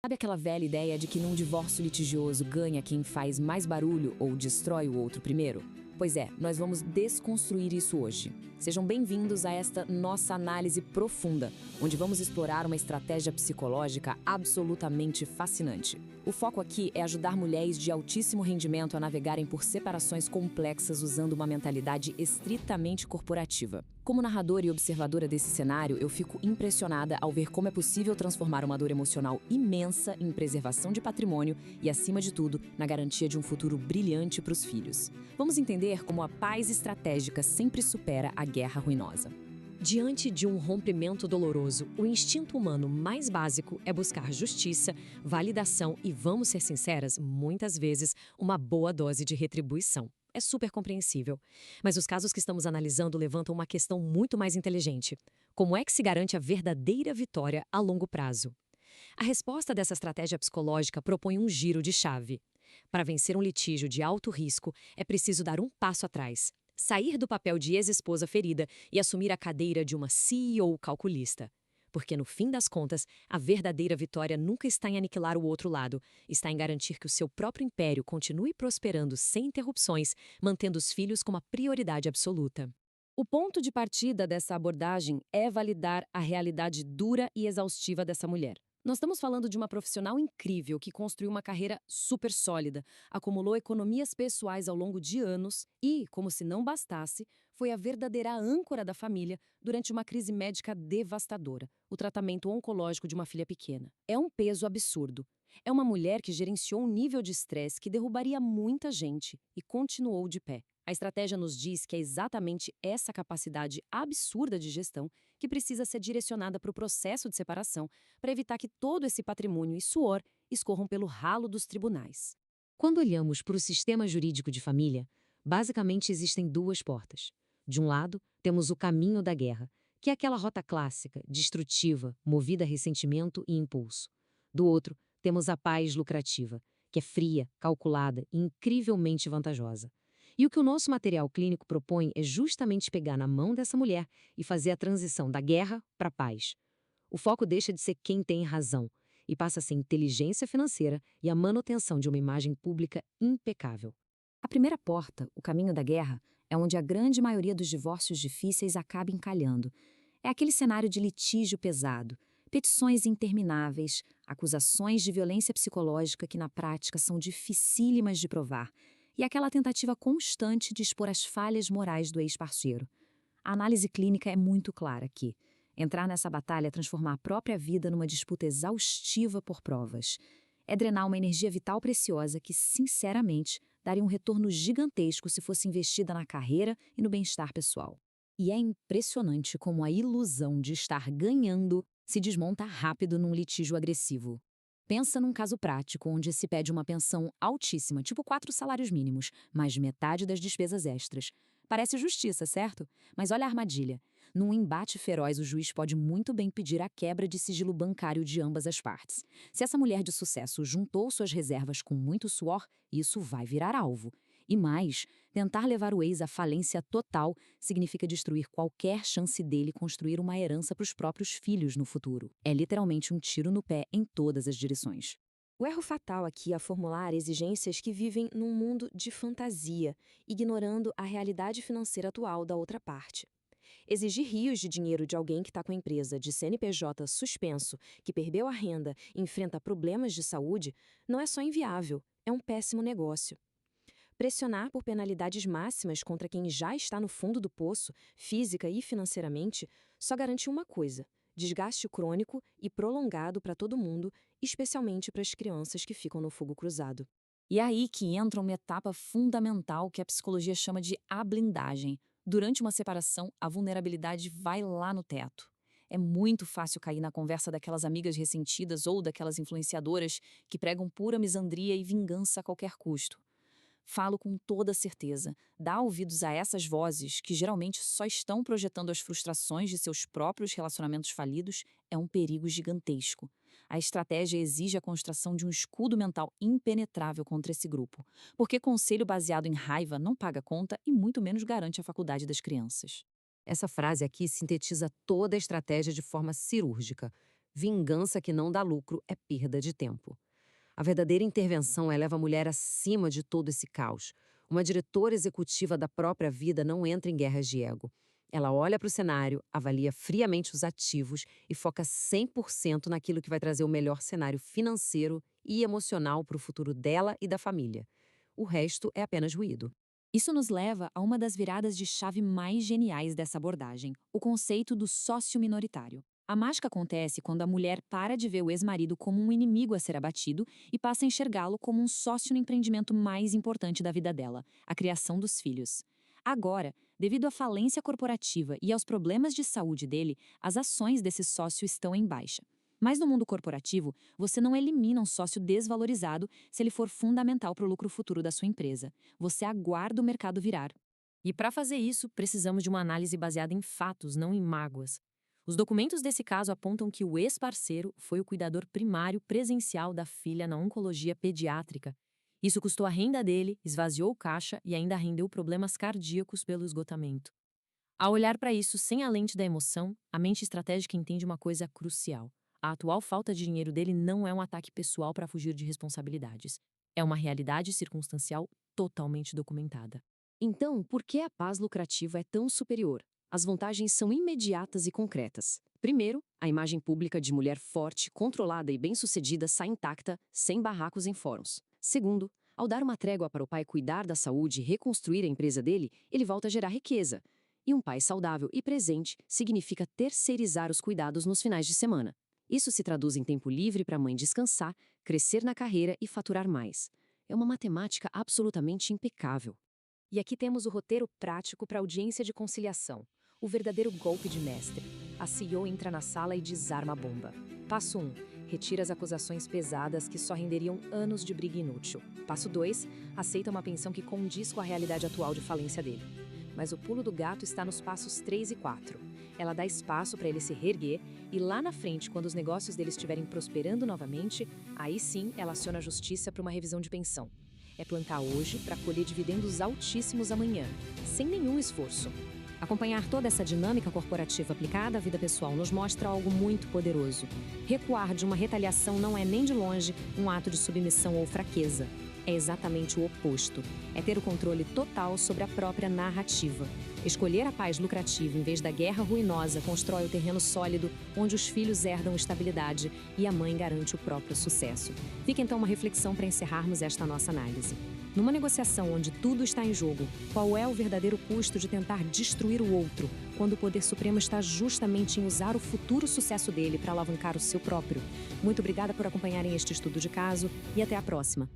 Sabe aquela velha ideia de que num divórcio litigioso ganha quem faz mais barulho ou destrói o outro primeiro? Pois é, nós vamos desconstruir isso hoje. Sejam bem-vindos a esta nossa análise profunda, onde vamos explorar uma estratégia psicológica absolutamente fascinante. O foco aqui é ajudar mulheres de altíssimo rendimento a navegarem por separações complexas usando uma mentalidade estritamente corporativa. Como narradora e observadora desse cenário, eu fico impressionada ao ver como é possível transformar uma dor emocional imensa em preservação de patrimônio e, acima de tudo, na garantia de um futuro brilhante para os filhos. Vamos entender como a paz estratégica sempre supera a guerra ruinosa. Diante de um rompimento doloroso, o instinto humano mais básico é buscar justiça, validação e, vamos ser sinceras, muitas vezes, uma boa dose de retribuição. É super compreensível. Mas os casos que estamos analisando levantam uma questão muito mais inteligente. Como é que se garante a verdadeira vitória a longo prazo? A resposta dessa estratégia psicológica propõe um giro de chave. Para vencer um litígio de alto risco, é preciso dar um passo atrás, sair do papel de ex-esposa ferida e assumir a cadeira de uma CEO calculista. Porque, no fim das contas, a verdadeira vitória nunca está em aniquilar o outro lado, está em garantir que o seu próprio império continue prosperando sem interrupções, mantendo os filhos como a prioridade absoluta. O ponto de partida dessa abordagem é validar a realidade dura e exaustiva dessa mulher. Nós estamos falando de uma profissional incrível que construiu uma carreira super sólida, acumulou economias pessoais ao longo de anos e, como se não bastasse, foi a verdadeira âncora da família durante uma crise médica devastadora, o tratamento oncológico de uma filha pequena. É um peso absurdo. É uma mulher que gerenciou um nível de estresse que derrubaria muita gente e continuou de pé. A estratégia nos diz que é exatamente essa capacidade absurda de gestão que precisa ser direcionada para o processo de separação para evitar que todo esse patrimônio e suor escorram pelo ralo dos tribunais. Quando olhamos para o sistema jurídico de família, basicamente existem duas portas. De um lado, temos o caminho da guerra, que é aquela rota clássica, destrutiva, movida a ressentimento e impulso. Do outro, temos a paz lucrativa, que é fria, calculada e incrivelmente vantajosa. E o que o nosso material clínico propõe é justamente pegar na mão dessa mulher e fazer a transição da guerra para a paz. O foco deixa de ser quem tem razão e passa a ser inteligência financeira e a manutenção de uma imagem pública impecável. A primeira porta, o caminho da guerra, é onde a grande maioria dos divórcios difíceis acaba encalhando. É aquele cenário de litígio pesado, petições intermináveis, acusações de violência psicológica que na prática são dificílimas de provar, e aquela tentativa constante de expor as falhas morais do ex-parceiro. A análise clínica é muito clara aqui. Entrar nessa batalha é transformar a própria vida numa disputa exaustiva por provas. É drenar uma energia vital preciosa que, sinceramente, daria um retorno gigantesco se fosse investida na carreira e no bem-estar pessoal. E é impressionante como a ilusão de estar ganhando se desmonta rápido num litígio agressivo. Pensa num caso prático onde se pede uma pensão altíssima, tipo 4 salários mínimos, mais metade das despesas extras. Parece justiça, certo? Mas olha a armadilha. Num embate feroz, o juiz pode muito bem pedir a quebra de sigilo bancário de ambas as partes. Se essa mulher de sucesso juntou suas reservas com muito suor, isso vai virar alvo. E mais, tentar levar o ex à falência total significa destruir qualquer chance dele construir uma herança para os próprios filhos no futuro. É literalmente um tiro no pé em todas as direções. O erro fatal aqui é formular exigências que vivem num mundo de fantasia, ignorando a realidade financeira atual da outra parte. Exigir rios de dinheiro de alguém que está com a empresa de CNPJ suspenso, que perdeu a renda e enfrenta problemas de saúde, não é só inviável, é um péssimo negócio. Pressionar por penalidades máximas contra quem já está no fundo do poço, física e financeiramente, só garante uma coisa: desgaste crônico e prolongado para todo mundo, especialmente para as crianças que ficam no fogo cruzado. E é aí que entra uma etapa fundamental que a psicologia chama de ablindagem. Durante uma separação, a vulnerabilidade vai lá no teto. É muito fácil cair na conversa daquelas amigas ressentidas ou daquelas influenciadoras que pregam pura misandria e vingança a qualquer custo. Falo com toda certeza. Dar ouvidos a essas vozes, que geralmente só estão projetando as frustrações de seus próprios relacionamentos falidos, é um perigo gigantesco. A estratégia exige a construção de um escudo mental impenetrável contra esse grupo, porque conselho baseado em raiva não paga conta e muito menos garante a faculdade das crianças. Essa frase aqui sintetiza toda a estratégia de forma cirúrgica. Vingança que não dá lucro é perda de tempo. A verdadeira intervenção eleva a mulher acima de todo esse caos. Uma diretora executiva da própria vida não entra em guerras de ego. Ela olha para o cenário, avalia friamente os ativos e foca 100% naquilo que vai trazer o melhor cenário financeiro e emocional para o futuro dela e da família. O resto é apenas ruído. Isso nos leva a uma das viradas de chave mais geniais dessa abordagem, o conceito do sócio minoritário. A mágica acontece quando a mulher para de ver o ex-marido como um inimigo a ser abatido e passa a enxergá-lo como um sócio no empreendimento mais importante da vida dela, a criação dos filhos. Agora, devido à falência corporativa e aos problemas de saúde dele, as ações desse sócio estão em baixa. Mas no mundo corporativo, você não elimina um sócio desvalorizado se ele for fundamental para o lucro futuro da sua empresa. Você aguarda o mercado virar. E para fazer isso, precisamos de uma análise baseada em fatos, não em mágoas. Os documentos desse caso apontam que o ex-parceiro foi o cuidador primário presencial da filha na oncologia pediátrica. Isso custou a renda dele, esvaziou o caixa e ainda rendeu problemas cardíacos pelo esgotamento. Ao olhar para isso sem a lente da emoção, a mente estratégica entende uma coisa crucial. A atual falta de dinheiro dele não é um ataque pessoal para fugir de responsabilidades. É uma realidade circunstancial totalmente documentada. Então, por que a paz lucrativa é tão superior? As vantagens são imediatas e concretas. Primeiro, a imagem pública de mulher forte, controlada e bem-sucedida sai intacta, sem barracos em fóruns. Segundo, ao dar uma trégua para o pai cuidar da saúde e reconstruir a empresa dele, ele volta a gerar riqueza. E um pai saudável e presente significa terceirizar os cuidados nos finais de semana. Isso se traduz em tempo livre para a mãe descansar, crescer na carreira e faturar mais. É uma matemática absolutamente impecável. E aqui temos o roteiro prático para a audiência de conciliação. O verdadeiro golpe de mestre. A CEO entra na sala e desarma a bomba. Passo 1. Retira as acusações pesadas que só renderiam anos de briga inútil. Passo 2. Aceita uma pensão que condiz com a realidade atual de falência dele. Mas o pulo do gato está nos passos 3 e 4. Ela dá espaço para ele se reerguer e lá na frente, quando os negócios dele estiverem prosperando novamente, aí sim ela aciona a justiça para uma revisão de pensão. É plantar hoje para colher dividendos altíssimos amanhã, sem nenhum esforço. Acompanhar toda essa dinâmica corporativa aplicada à vida pessoal nos mostra algo muito poderoso. Recuar de uma retaliação não é nem de longe um ato de submissão ou fraqueza. É exatamente o oposto. É ter o controle total sobre a própria narrativa. Escolher a paz lucrativa em vez da guerra ruinosa constrói o terreno sólido onde os filhos herdam estabilidade e a mãe garante o próprio sucesso. Fica então uma reflexão para encerrarmos esta nossa análise. Numa negociação onde tudo está em jogo, qual é o verdadeiro custo de tentar destruir o outro, quando o poder supremo está justamente em usar o futuro sucesso dele para alavancar o seu próprio? Muito obrigada por acompanharem este estudo de caso e até a próxima.